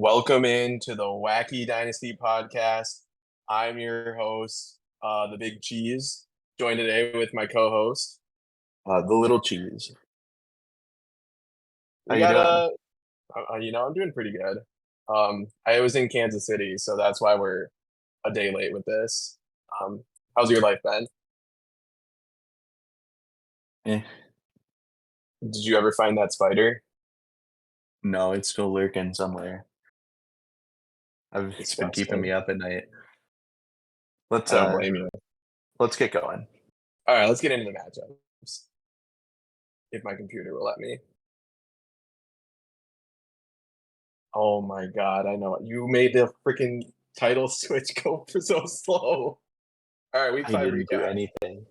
Welcome into the Wacky Dynasty Podcast. I'm your host, the Big Cheese, joined today with my co-host, the Little Cheese. How you doing? I'm doing pretty good. I was in Kansas City, so that's why we're a day late with this. How's your life been? Eh, Did you ever find that spider? no, it's still lurking somewhere. It's been keeping me up at night. I don't blame you. Let's get going. All right, let's get into the matchups. If my computer will let me. Oh my god, I know. You made the freaking title switch go for so slow. All right, week 5 I didn't do recap. anything.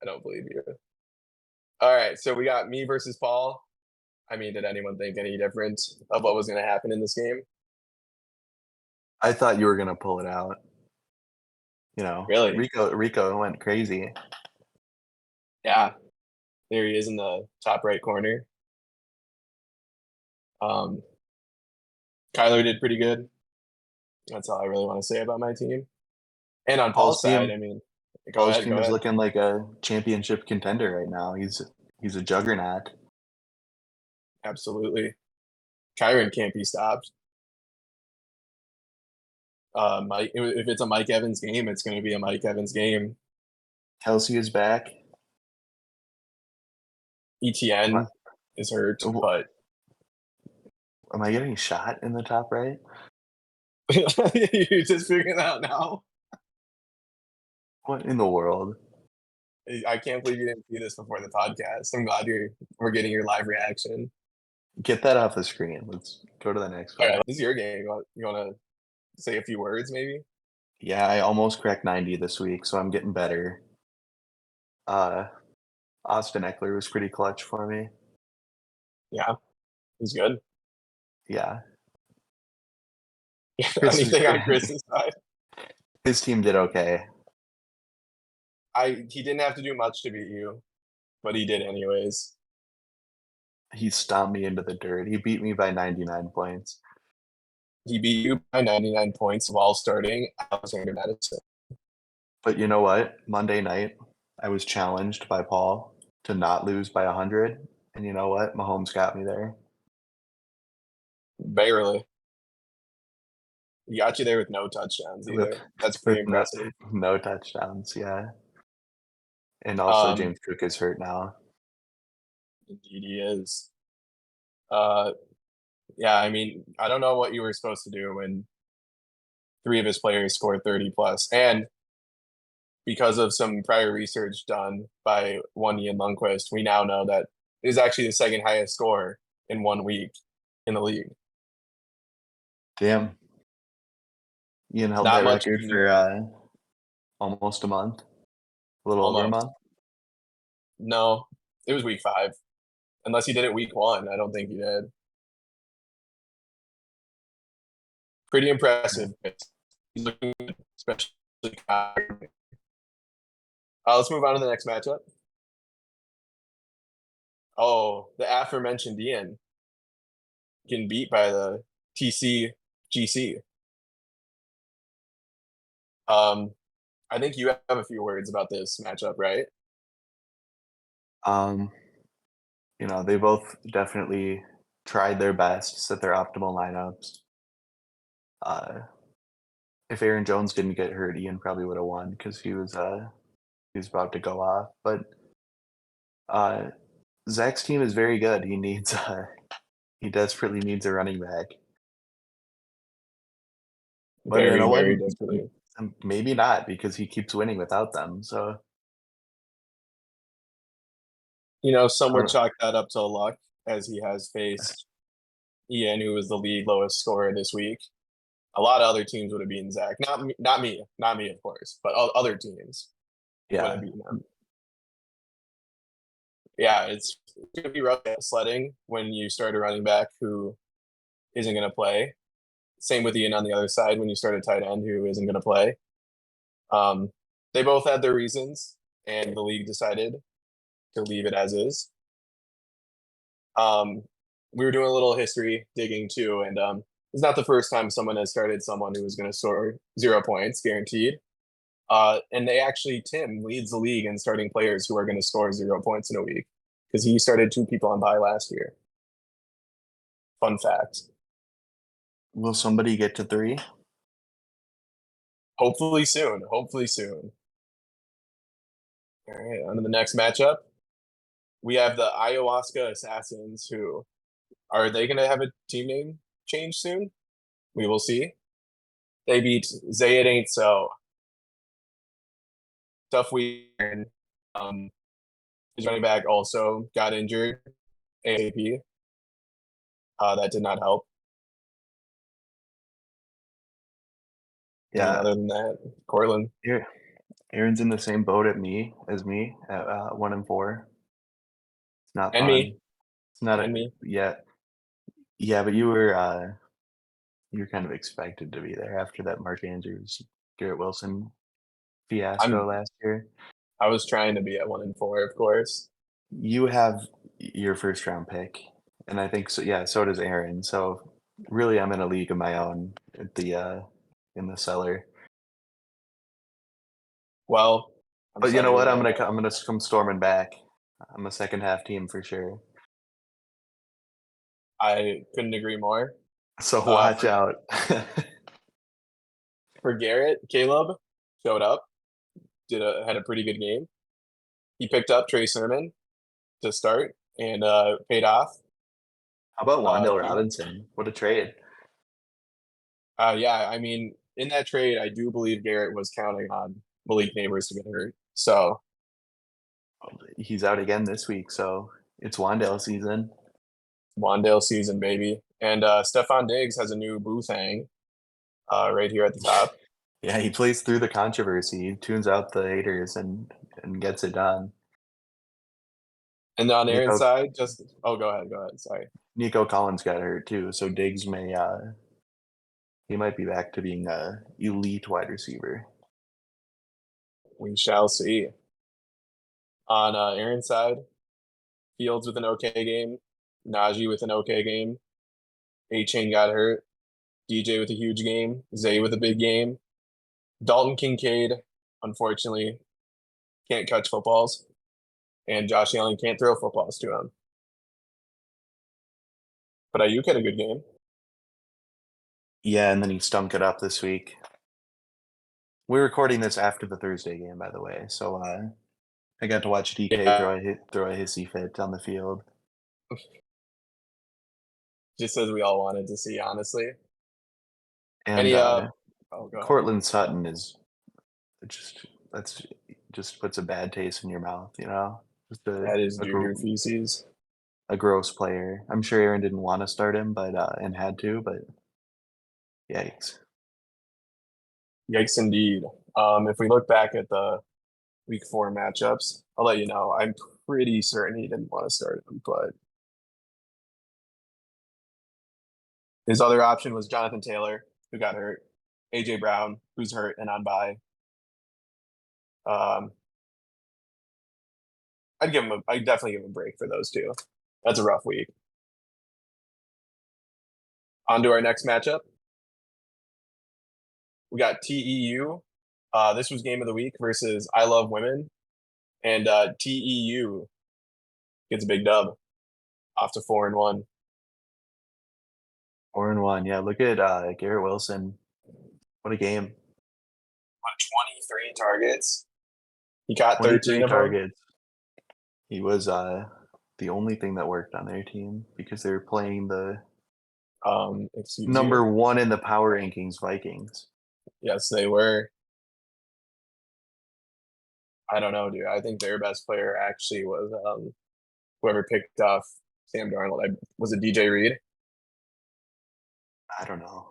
I don't believe you. All right, so we got me versus Paul. I mean, did anyone think any different of what was going to happen in this game? I thought you were gonna pull it out. You know, Really? Rico went crazy. Yeah, there he is in the top right corner. Kyler did pretty good. That's all I really want to say about my team. And on Paul's side, I mean, go Paul's ahead. team is looking like a championship contender right now. He's a juggernaut. Absolutely. Kyron can't be stopped. Mike, if it's a Mike Evans game, it's going to be a Mike Evans game. Kelsey is back. ETN is hurt, but am I getting shot in the top right? you're just figuring that out now. What in the world? I can't believe you didn't see this before the podcast. I'm glad we're getting your live reaction. Get that off the screen. Let's go to the next one. All right, this is your game. You want to say a few words, maybe? Yeah, I almost cracked 90 this week, so I'm getting better. Austin Eckler was pretty clutch for me. Yeah, he's good. Yeah. Anything on Chris's side? His team did okay. He didn't have to do much to beat you, but he did anyways. He stomped me into the dirt. He beat me by 99 points. He beat you by 99 points while starting Alexander Madison. But you know what? Monday night, I was challenged by Paul to not lose by 100. And you know what? Mahomes got me there. Barely. He got you there with no touchdowns either. That's pretty impressive. No touchdowns, yeah. And also James Cook is hurt now. Indeed he is. Yeah, I mean, I don't know what you were supposed to do when 3 of his players scored 30 plus. And because of some prior research done by one Ian Lundquist, we now know that it is actually the second highest score in 1 week in the league. Damn. Ian held that record for almost a month. A little over a month. No, it was week 5. Unless he did it week 1. I don't think he did. Pretty impressive. He's looking good, especially. Let's move on to the next matchup. Oh, the aforementioned Ian getting beat by the TCGC. I think you have a few words about this matchup, right? You know, they both definitely tried their best, set their optimal lineups. If Aaron Jones didn't get hurt, Ian probably would have won because he was about to go off. But Zach's team is very good. He desperately needs a running back. But very, you know very what? desperately. Maybe not because he keeps winning without them. So some would chalk that up to luck as he has faced Ian, who was the league lowest scorer this week. A lot of other teams would have beaten Zach. Not me, of course, but other teams would have beaten him. Yeah, it's going to be rough sledding when you start a running back who isn't going to play. Same with Ian on the other side when you start a tight end who isn't going to play. They both had their reasons, and the league decided to leave it as is. We were doing a little history digging too, and It's not the first time someone has started someone who was going to score 0 points guaranteed. And Tim leads the league in starting players who are going to score 0 points in a week because he started 2 people on bye last year. Fun fact. Will somebody get to 3? Hopefully soon. Hopefully soon. All right, on to the next matchup. We have the Ayahuasca Assassins, who are they going to have a team name change soon? We will see. They beat Zay It Ain't So. Tough week. His running back also got injured. AAP. That did not help. Yeah. And other than that, Cortland. Aaron's in the same boat as me at 1-4. It's not And fun. me. It's not And me. Yeah, but you were kind of expected to be there after that Mark Andrews, Garrett Wilson fiasco last year. I was trying to be at 1-4, of course. You have your first round pick, and I think so. Yeah, so does Aaron. So really, I'm in a league of my own at the in the cellar. Well, but you know what? I'm gonna come storming back. I'm a second half team for sure. I couldn't agree more. So watch out. For Garrett, Caleb showed up, had a pretty good game. He picked up Trey Sermon to start and paid off. How about Wan'Dale Robinson? What a trade. Yeah, I mean, in that trade, I do believe Garrett was counting on Malik Neighbors to get hurt. So he's out again this week, so it's Wan'Dale season. Wan'Dale season, baby. And Stephon Diggs has a new booth hang right here at the top. Yeah, he plays through the controversy, he tunes out the haters and gets it done. And on Aaron's side, go ahead. Sorry. Nico Collins got hurt too, so Diggs he might be back to being a elite wide receiver. We shall see. On Aaron's side, Fields with an okay game, Najee with an okay game, A-Chain got hurt, DJ with a huge game, Zay with a big game, Dalton Kincaid, unfortunately, can't catch footballs, and Josh Allen can't throw footballs to him. But Ayuk had a good game. Yeah, and then he stunk it up this week. We're recording this after the Thursday game, by the way, so I got to watch DK throw a hissy fit on the field. Just as we all wanted to see, honestly. And Cortland Sutton is just puts a bad taste in your mouth, you know? That is Juju feces. A gross player. I'm sure Aaron didn't want to start him, but and had to, but yikes. Yikes indeed. If we look back at the week 4 matchups, I'll let you know. I'm pretty certain he didn't want to start him, but his other option was Jonathan Taylor, who got hurt, AJ Brown, who's hurt and on bye. I'd definitely give him a break for those two. That's a rough week. On to our next matchup. We got TEU. This was game of the week versus I Love Women. And TEU gets a big dub off to 4-1. 4-1, yeah. Look at Garrett Wilson. What a game. 23 targets. He got 13 targets. He was the only thing that worked on their team because they were playing the number 1 in the power rankings Vikings. Yes, they were. I don't know, dude. I think their best player actually was whoever picked off Sam Darnold. Was it DJ Reed? I don't know.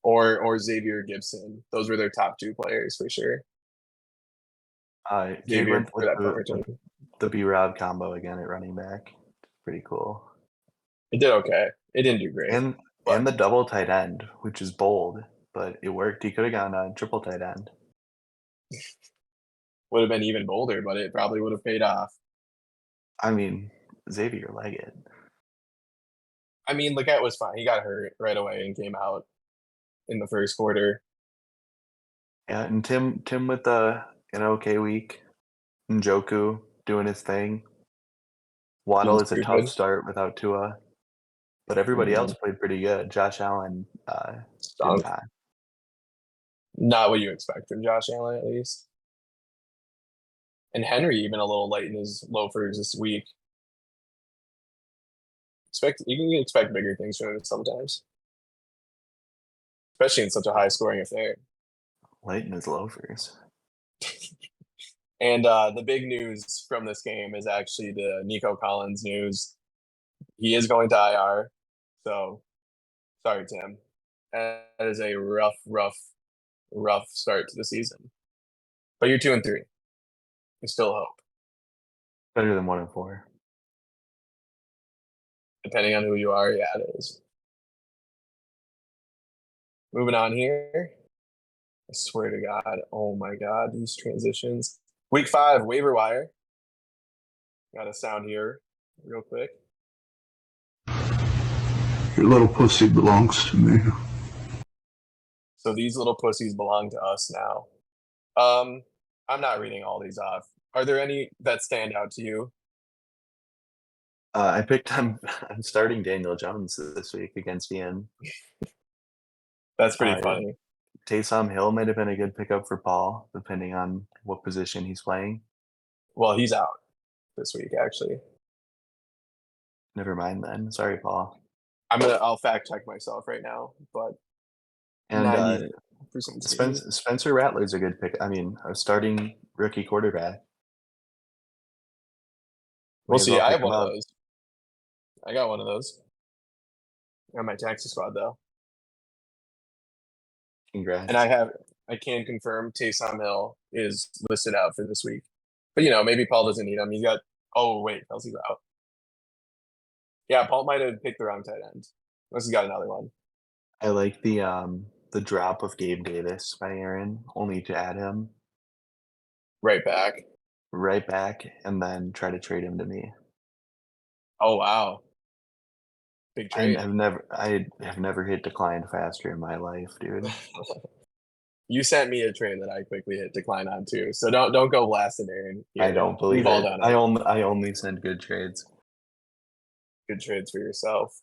Or Xavier Gibson. Those were their top 2 players for sure. Xavier for that the B-Rob combo again at running back. Pretty cool. It did okay. It didn't do great. And the double tight end, which is bold, but it worked. He could have gone on triple tight end. Would have been even bolder, but it probably would have paid off. I mean, Xavier Leggett. I mean, Leggett was fine. He got hurt right away and came out in the first quarter. Yeah, and Tim with an okay week. Njoku doing his thing. Waddle He's is a tough stupid. start without Tua, but everybody else played pretty good. Josh Allen did Stunk. not. Not what you expect from Josh Allen, at least. And Henry even a little late in his loafers this week. You can expect bigger things from him sometimes, especially in such a high scoring affair. Late in his loafers. And the big news from this game is actually the Nico Collins news. He is going to IR. So sorry, Tim. That is a rough start to the season. But you're 2-3. There's still hope. Better than 1-4. Depending on who you are, yeah, it is. Moving on here. I swear to God. Oh my God, these transitions. Week 5, Waiver Wire. Got a sound here real quick. Your little pussy belongs to me. So these little pussies belong to us now. I'm not reading all these off. Are there any that stand out to you? I'm starting Daniel Jones this week against Ian. That's pretty funny. Taysom Hill might have been a good pickup for Paul, depending on what position he's playing. Well, he's out this week, actually. Never mind then. Sorry, Paul. I'll fact check myself right now, but and 90% Spencer Rattler's a good pick. I mean, a starting rookie quarterback. We'll see. I have one of those. I got one of those on my taxi squad, though. Congrats. And I can confirm Taysom Hill is listed out for this week. But, maybe Paul doesn't need him. He's got, Kelsey's out. Yeah, Paul might have picked the wrong tight end. Unless he's got another one. I like the drop of Gabe Davis by Aaron, only to add him. Right back, and then try to trade him to me. Oh, wow. Big trade. I have never hit decline faster in my life, dude. You sent me a trade that I quickly hit decline on too. So don't go blasting Aaron. I don't believe it. I only send good trades. Good trades for yourself.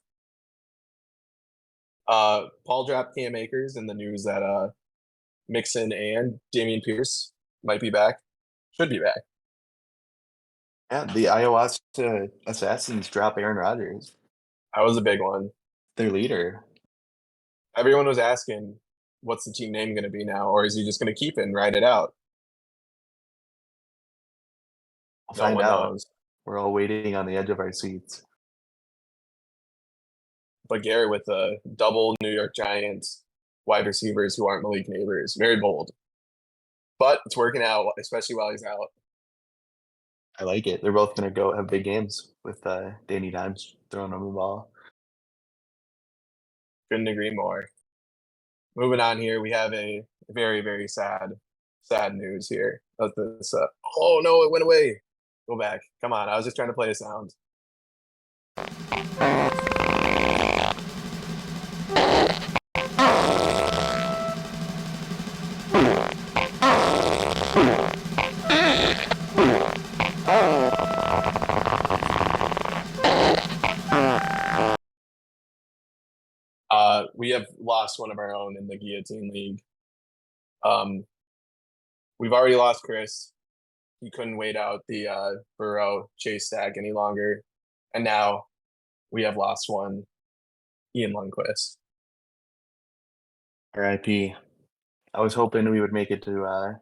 Paul dropped Cam Akers in the news that Mixon and Dameon Pierce might be back. Should be back. Yeah, the ayahuasca assassins drop Aaron Rodgers. That was a big one. Their leader. Everyone was asking, what's the team name going to be now? Or is he just going to keep it and ride it out? We'll find out. We're all waiting on the edge of our seats. But Garrett with the double New York Giants wide receivers who aren't Malik Neighbors. Very bold. But it's working out, especially while he's out. I like it. They're both going to go have big games with Danny Dimes throwing them the ball. Couldn't agree more. Moving on here, we have a very, very sad news here. This, oh, no, it went away. Go back. Come on. I was just trying to play a sound. We have lost one of our own in the Guillotine League. We've already lost Chris. He couldn't wait out the Burrow Chase stack any longer. And now we have lost one, Ian Lundquist. RIP. I was hoping we would make it to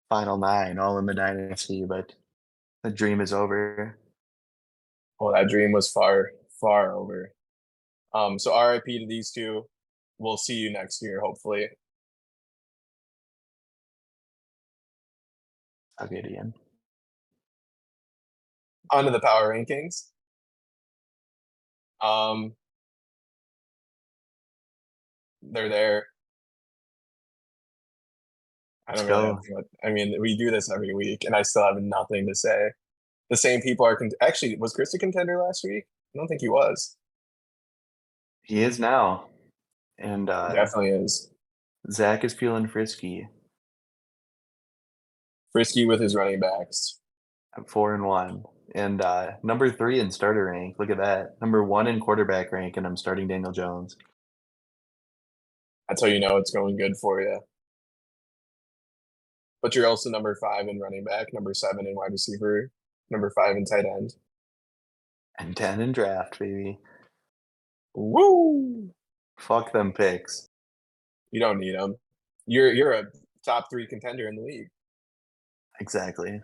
Final 9, all in the Dynasty, but the dream is over. Oh, that dream was far, far over. So RIP to these two. We'll see you next year, hopefully. Okay, Ian. On to the power rankings. They're there. I mean, we do this every week, and I still have nothing to say. The same people are actually. Was Chris a contender last week? I don't think he was. He is now. And Definitely is. Zach is feeling frisky. Frisky with his running backs. I'm 4-1. And number 3 in starter rank. Look at that. Number 1 in quarterback rank, and I'm starting Daniel Jones. That's how you know it's going good for you. But you're also number 5 in running back, number 7 in wide receiver, number 5 in tight end. And 10 in draft, baby. Woo! Fuck them picks. You don't need them. You're a top 3 contender in the league. Exactly.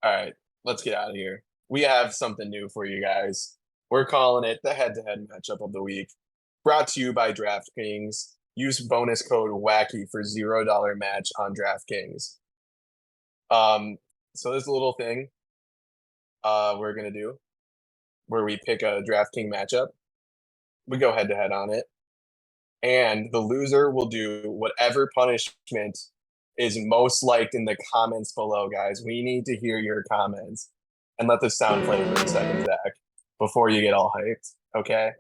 All right, let's get out of here. We have something new for you guys. We're calling it the head-to-head matchup of the week. Brought to you by DraftKings. Use bonus code WACKY for $0 match on DraftKings. So this little thing we're going to do where we pick a DraftKings matchup. We go head-to-head on it. And the loser will do whatever punishment is most liked in the comments below, guys. We need to hear your comments. And let the sound play for a second, Zach, before you get all hyped, okay?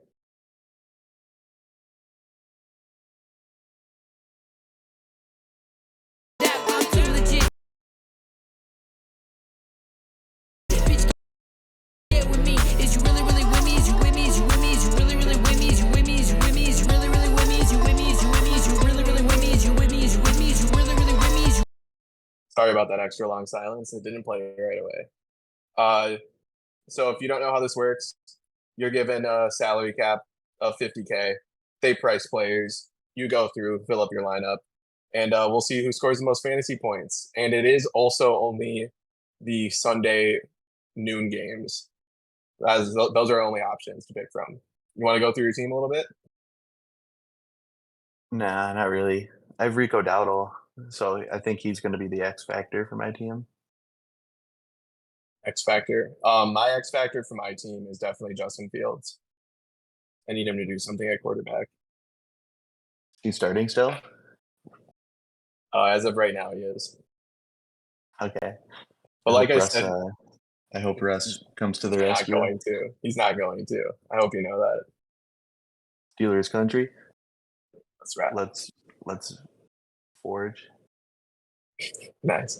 Sorry about that extra long silence. It didn't play right away. So if you don't know how this works, you're given a salary cap of $50K. They price players. You go through, fill up your lineup, and we'll see who scores the most fantasy points. And it is also only the Sunday noon games. As those are only options to pick from. You want to go through your team a little bit? Nah, not really. I have Rico Dowdle, so I think he's going to be the X factor for my team. X factor. My X factor for my team is definitely Justin Fields. I need him to do something at quarterback. He's starting still? As of right now, he is. Okay. But like I said, I hope Russ comes to the he's rescue. not going to. He's not going to. I hope you know that. Steelers country. That's right. Let's forge. Nice.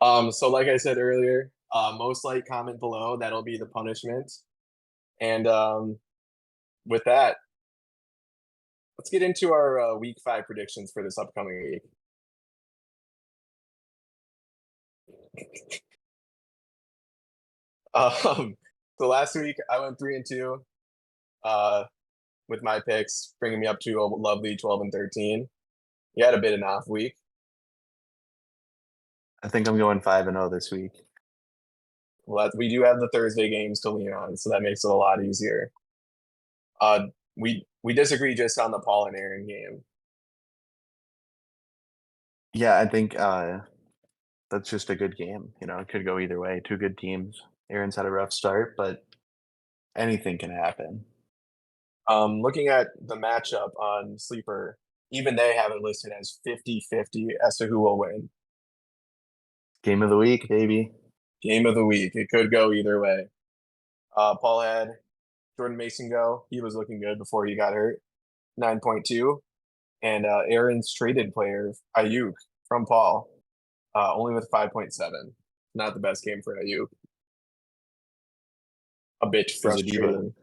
So like I said earlier, most like comment below. That'll be the punishment. And with that, let's get into our week 5 predictions for this upcoming week. So last week I went 3-2 with my picks, bringing me up to a lovely 12-13. You had a bit of an off week. I think I'm going 5-0 this week. Well, we do have the Thursday games to lean on, so that makes it a lot easier. We disagree just on the Paul and Aaron game. Yeah, I think that's just a good game. You know, it could go either way. 2 good teams. Aaron's had a rough start, but anything can happen. Looking at the matchup on Sleeper, even they have it listed as 50-50 as to who will win. Game of the week, baby. Game of the week. It could go either way. Paul had Jordan Mason go. He was looking good before he got hurt. 9.2. And Aaron's traded player, Ayuk, from Paul, only with 5.7. Not the best game for Ayuk. A bit frustrating.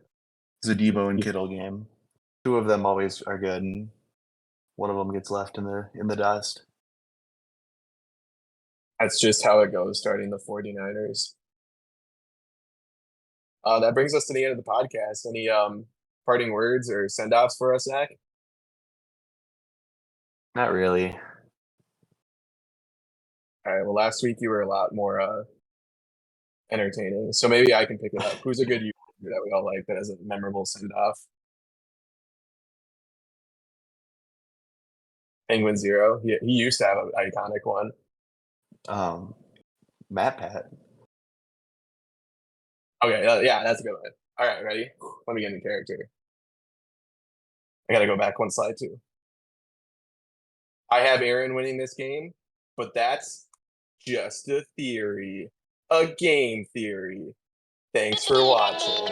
Debo and Kittle game. 2 of them always are good, and one of them gets left in the dust. That's just how it goes starting the 49ers. That brings us to the end of the podcast. Any parting words or send-offs for us, Zach? Not really. All right. Well, last week you were a lot more entertaining, so maybe I can pick it up. Who's a good user that we all like that has a memorable send-off? Penguin Zero. He used to have an iconic one. Matt Pat. Okay, yeah, that's a good one. All right, ready? Let me get into character. I gotta go back one slide too. I have Aaron winning this game, but that's just a theory. A game theory. Thanks for watching.